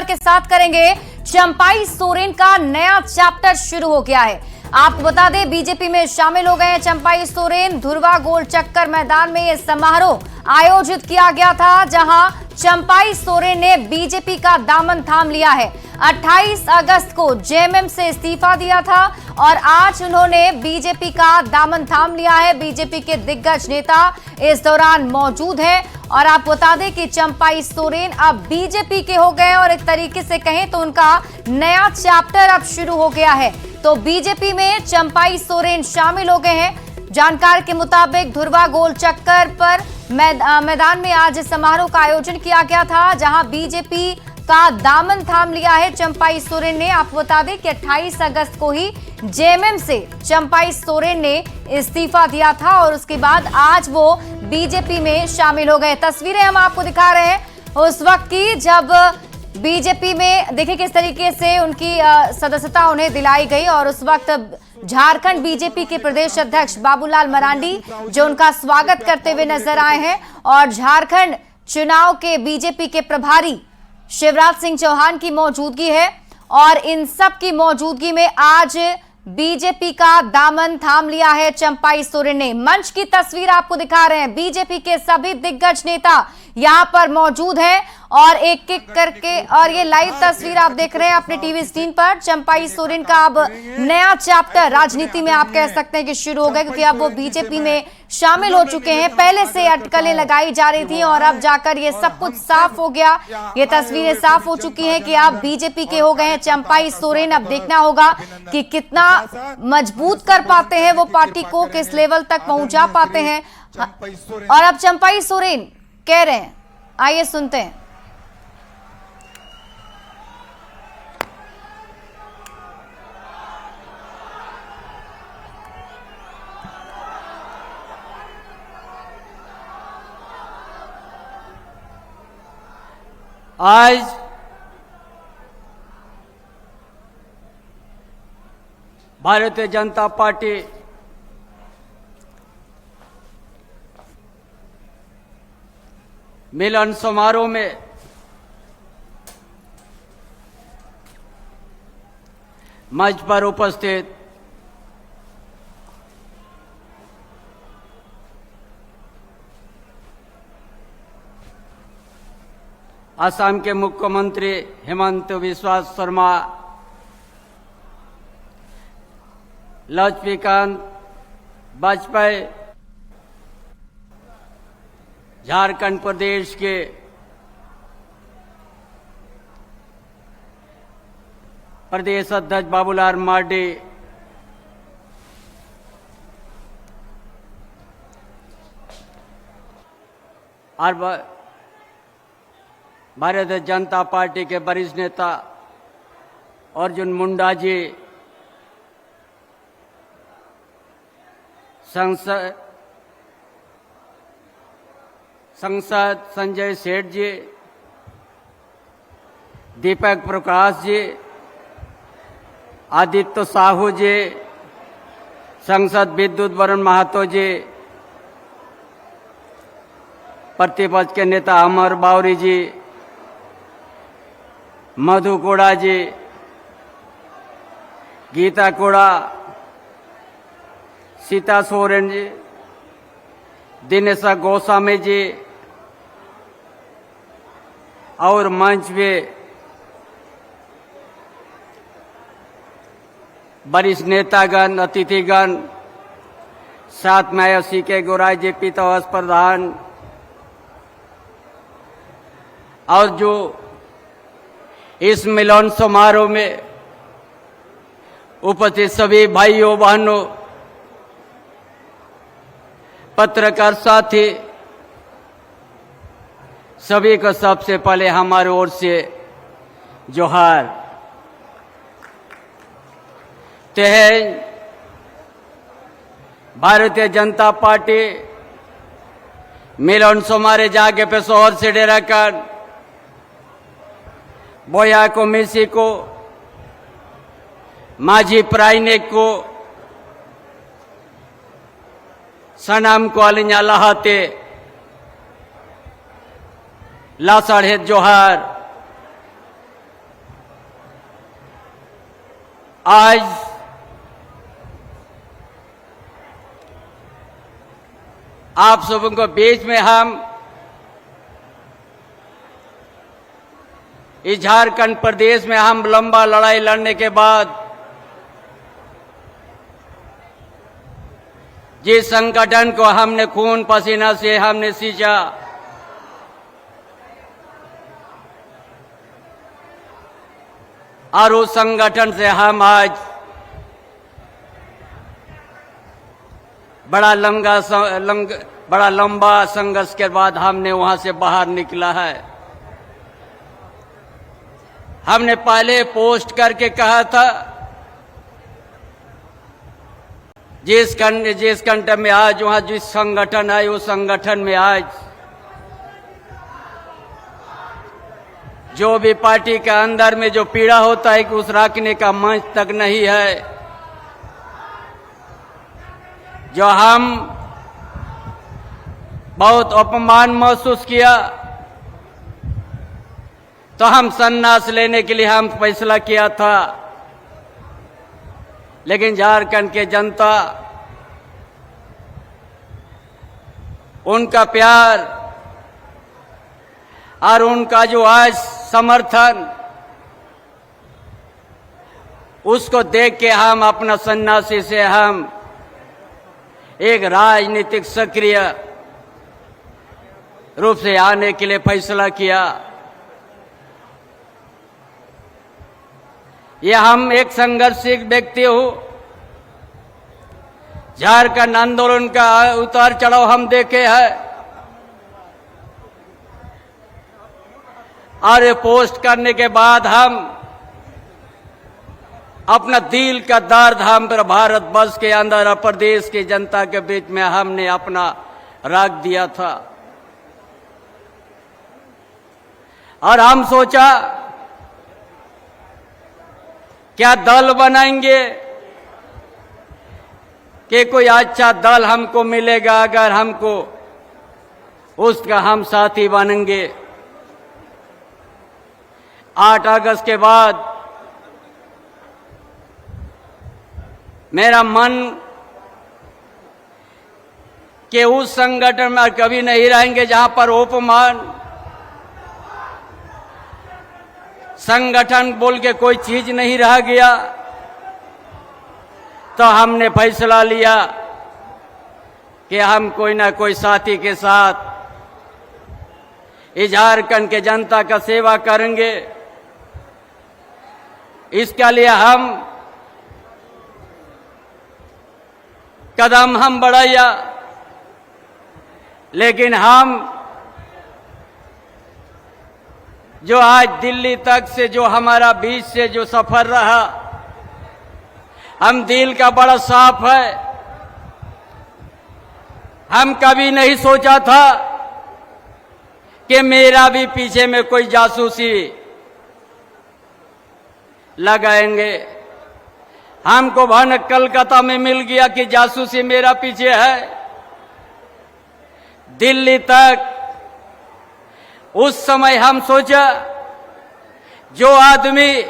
खबर के साथ करेंगे। चंपाई सोरेन का नया चैप्टर शुरू हो गया है। आपको बता दें, बीजेपी में शामिल हो गए हैं चंपाई सोरेन। धुर्वा गोल चक्कर मैदान में यह समारोह आयोजित किया गया था, जहां चंपाई सोरेन ने बीजेपी का दामन थाम लिया है। 28 अगस्त को जेएमएम से इस्तीफा दिया था और आज उन्होंने बीजेपी का दामन थाम लिया है। बीजेपी के दिग्गज नेता इस दौरान मौजूद हैं और आप बता दें कि चंपाई सोरेन अब बीजेपी के हो गए और एक तरीके से कहें तो उनका नया चैप्टर अब शुरू हो गया है। तो बीजेपी में चंपाई सोरेन शामिल हो गए हैं। जानकारी के मुताबिक धुर्वा गोल चक्कर पर मैदान में आज समारोह का आयोजन किया गया था, जहां बीजेपी का दामन थाम लिया है चंपाई सोरेन ने। आपको बता दें कि 28 अगस्त को ही जेएमएम से चंपाई सोरेन ने इस्तीफा दिया था और उसके बाद आज वो बीजेपी में शामिल हो गए। तस्वीरें हम आपको दिखा रहे हैं उस वक्त की, जब बीजेपी में देखिए किस तरीके से उनकी सदस्यता उन्हें दिलाई गई और उस वक्त झारखंड बीजेपी के प्रदेश अध्यक्ष बाबूलाल मरांडी जो उनका स्वागत करते हुए नजर आए हैं और झारखंड चुनाव के बीजेपी के प्रभारी शिवराज सिंह चौहान की मौजूदगी है और इन सब की मौजूदगी में आज बीजेपी का दामन थाम लिया है चंपाई सोरेन ने। मंच की तस्वीर आपको दिखा रहे हैं। बीजेपी के सभी दिग्गज नेता यहां पर मौजूद हैं और एक एक करके, और ये लाइव तस्वीर आप देख रहे हैं अपने टीवी स्क्रीन पर। चंपाई सोरेन का अब नया चैप्टर राजनीति में आप कह सकते हैं कि शुरू हो गया, क्योंकि अब वो बीजेपी में शामिल हो चुके हैं। पहले से अटकलें लगाई जा रही थी और अब जाकर ये सब कुछ साफ हो गया। ये तस्वीरें साफ हो चुकी हैं कि अब बीजेपी के हो गए हैं चंपाई सोरेन। अब देखना होगा कि कितना मजबूत कर पाते हैं वो पार्टी को, किस लेवल तक पहुंचा पाते हैं। और अब चंपाई सोरेन कह रहे हैं, आइए सुनते हैं। आज भारतीय जनता पार्टी मिलन समारोह में मंच पर उपस्थित असम के मुख्यमंत्री हेमंत बिस्वा शर्मा, लक्ष्मीकांत वाजपेयी, झारखंड प्रदेश के प्रदेश अध्यक्ष बाबूलाल मरांडी, और भारतीय जनता पार्टी के वरिष्ठ नेता अर्जुन मुंडा जी, सांसद संजय सेठ जी, दीपक प्रकाश जी, आदित्य साहू जी, सांसद विद्युत वरुण महतो जी, प्रतिपक्ष के नेता अमर बावरी जी, मधु कोड़ा जी, गीता कोड़ा, सीता सोरेन जी, दिनेश गोस्वामी जी और मंच में वरिष्ठ नेतागण, अतिथिगण, साथ में आया के गोराई जी, पीतावास प्रधान और जो इस मिलन समारोह में उपस्थित सभी भाइयों बहनों, पत्रकार साथी, सभी को सबसे पहले हमारी ओर से जोहार। तेहन भारतीय जनता पार्टी मिलन समारोह जाके पे शहर से डेरा कर बोया को मिसी को माझी प्राइने को सनाम को अलिया लहाते लासाढ़े जोहार आज आप सबों को बीच में हम इस झारखंड प्रदेश में हम लंबा लड़ाई लड़ने के बाद जिस संगठन को हमने खून पसीना से हमने सींचा, और उस संगठन से हम आज बड़ा लंबा संघर्ष के बाद हमने वहां से बाहर निकला है। हमने पहले पोस्ट करके कहा था जिस खंड में आज वहां जिस संगठन है उस संगठन में आज जो भी पार्टी के अंदर में जो पीड़ा होता है कि उस रखने का मंच तक नहीं है। जो हम बहुत अपमान महसूस किया तो हम संन्यास लेने के लिए हम फैसला किया था, लेकिन झारखंड के जनता उनका प्यार और उनका जो आज समर्थन उसको देख के हम अपना सन्यासी से हम एक राजनीतिक सक्रिय रूप से आने के लिए फैसला किया। ये हम एक संघर्षित व्यक्ति हूं। झारखंड आंदोलन का उतार चढ़ाव हम देखे हैं और ये पोस्ट करने के बाद हम अपना दिल का दर्द हम भारत वर्ष के अंदर और प्रदेश की जनता के बीच में हमने अपना रख दिया था। और हम सोचा क्या दल बनाएंगे कि कोई अच्छा दल हमको मिलेगा अगर हमको उसका हम साथी बनेंगे। 8 अगस्त के बाद मेरा मन कि उस संगठन में कभी नहीं रहेंगे जहां पर उपमान संगठन बोल के कोई चीज नहीं रह गया। तो हमने फैसला लिया कि हम कोई ना कोई साथी के साथ इस झारखंड के जनता का सेवा करेंगे। इसके लिए हम कदम हम बढ़ाया, लेकिन हम जो आज दिल्ली तक से जो हमारा बीच से जो सफर रहा, हम दिल का बड़ा साफ है। हम कभी नहीं सोचा था कि मेरा भी पीछे में कोई जासूसी लगाएंगे। हमको भनक कलकत्ता में मिल गया कि जासूसी मेरा पीछे है। दिल्ली तक उस समय हम सोचा जो आदमी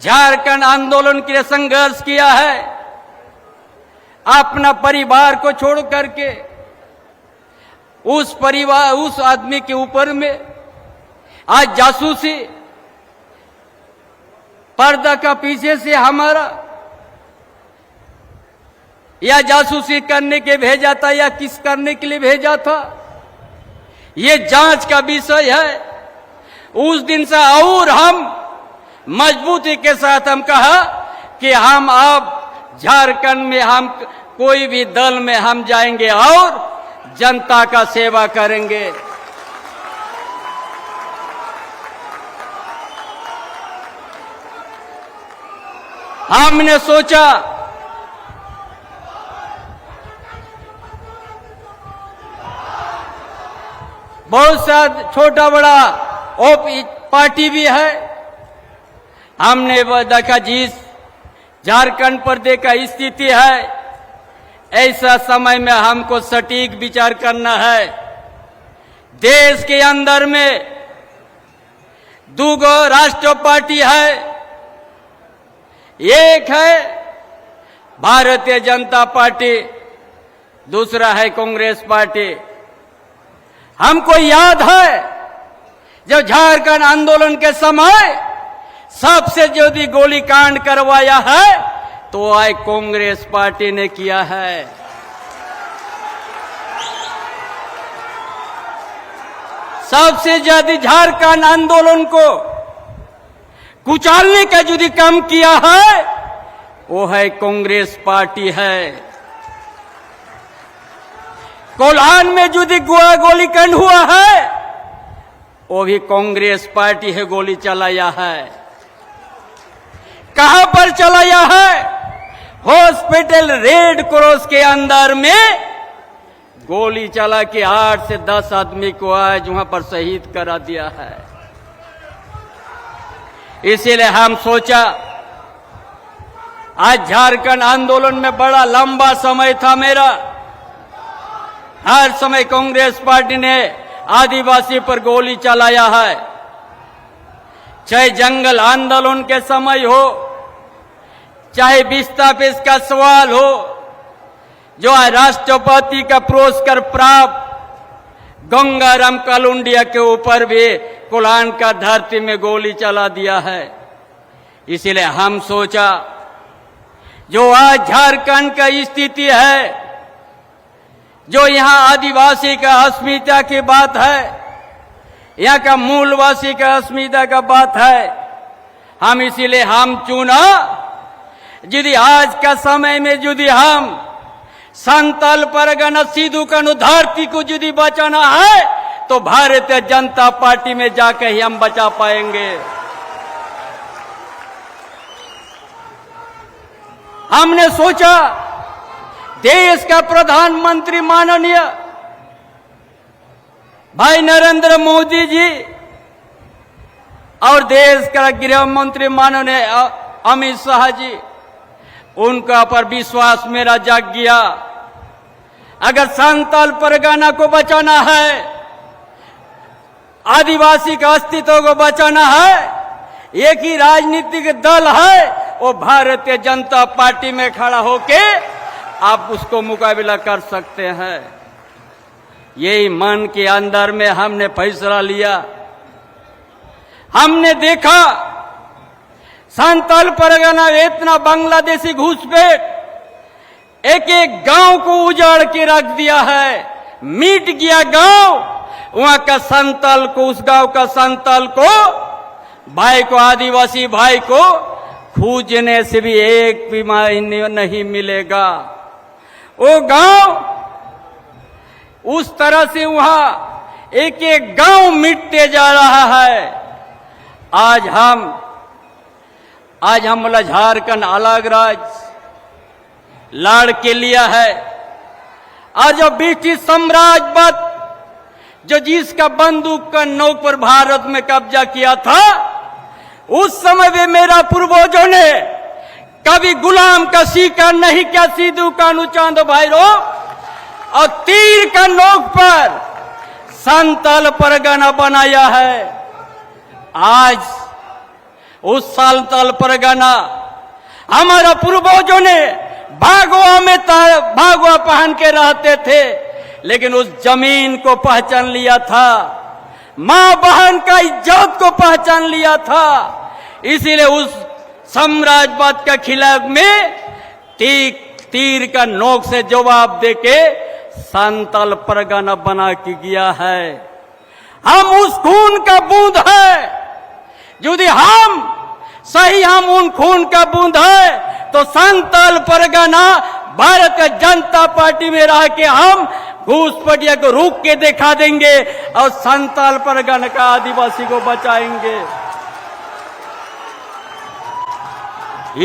झारखंड आंदोलन के लिए संघर्ष किया है, अपना परिवार को छोड़ करके उस आदमी के ऊपर में आज जासूसी पर्दा का पीछे से हमारा या जासूसी करने के भेजा था या किस करने के लिए भेजा था, ये जांच का विषय है। उस दिन से और हम मजबूती के साथ हम कहा कि हम अब झारखंड में हम कोई भी दल में हम जाएंगे और जनता का सेवा करेंगे। हमने सोचा बहुत सा छोटा बड़ा पार्टी भी है। हमने देखा जिस झारखंड प्रदेश का स्थिति है, ऐसा समय में हमको सटीक विचार करना है। देश के अंदर में 2 राष्ट्रीय पार्टी है, एक है भारतीय जनता पार्टी, दूसरा है कांग्रेस पार्टी। हमको याद है जब झारखंड आंदोलन के समय सबसे ज्यादा गोलीकांड करवाया है तो आज कांग्रेस पार्टी ने किया है। सबसे ज्यादा झारखंड आंदोलन को कुचलने का जो काम किया है वो है कांग्रेस पार्टी है। कोल्हान में जो गोलीकांड हुआ है वो भी कांग्रेस पार्टी है गोली चलाया है। कहां पर चलाया है? हॉस्पिटल रेड क्रॉस के अंदर में गोली चला के 8 से 10 आदमी को आज वहां पर शहीद करा दिया है। इसीलिए हम सोचा आज झारखंड आंदोलन में बड़ा लंबा समय था मेरा। हर समय कांग्रेस पार्टी ने आदिवासी पर गोली चलाया है, चाहे जंगल आंदोलन के समय हो, चाहे विस्थापित का सवाल हो, जो राष्ट्रपति का पुरस्कार प्राप्त गंगाराम कलुंडिया के ऊपर भी कोल्हान का धरती में गोली चला दिया है। इसीलिए हम सोचा जो आज झारखंड का स्थिति है, जो यहाँ आदिवासी का अस्मिता की बात है, यहाँ का मूलवासी का अस्मिता का बात है, हम इसीलिए हम चुना यदि आज का समय में यदि हम संताल परगना सिद्धू कान्हू धरती को यदि बचाना है तो भारतीय जनता पार्टी में जाकर ही हम बचा पाएंगे। हमने सोचा देश का प्रधानमंत्री माननीय भाई नरेंद्र मोदी जी और देश का गृह मंत्री माननीय अमित शाह जी, उनका पर विश्वास मेरा जाग गया। अगर संताल परगना को बचाना है, आदिवासी का अस्तित्व को बचाना है, एक ही राजनीतिक दल है, वो भारतीय जनता पार्टी में खड़ा होके आप उसको मुकाबला कर सकते हैं। यही मन के अंदर में हमने फैसला लिया। हमने देखा संताल परगना इतना बांग्लादेशी घुसपैठ एक एक गांव को उजाड़ के रख दिया है, मिट गया गांव। वहां का संताल को, उस गांव का संताल को, भाई को, आदिवासी भाई को खोजने से भी एक भी नहीं मिलेगा। वो गांव उस तरह से वहां एक एक गांव मिटते जा रहा है। आज हम बोला झारखंड अलग राज्य लाड़ के लिया है। आज जो ब्रिटिश साम्राज्यवाद जो जिसका बंदूक का नोक पर भारत में कब्जा किया था, उस समय भी मेरा पूर्वजों ने कभी गुलाम का शिकार नहीं किया। सिद्धू कान्हू चांद भैरो और तीर का नोक पर संताल परगना बनाया है। आज उस संताल परगना हमारा पूर्वजों ने भागवा पहन के रहते थे, लेकिन उस जमीन को पहचान लिया था, मां बहन का इज्जत को पहचान लिया था। इसीलिए उस साम्राज्यवाद के खिलाफ में तीर का नोक से जवाब देके संताल परगना बना के गया है। हम उस खून का बूंद है। यदि हम उन खून का बूंद है तो संताल परगना भारतीय जनता पार्टी में रह के हम घूसपैठिया को रोक के दिखा देंगे और संताल परगना का आदिवासी को बचाएंगे।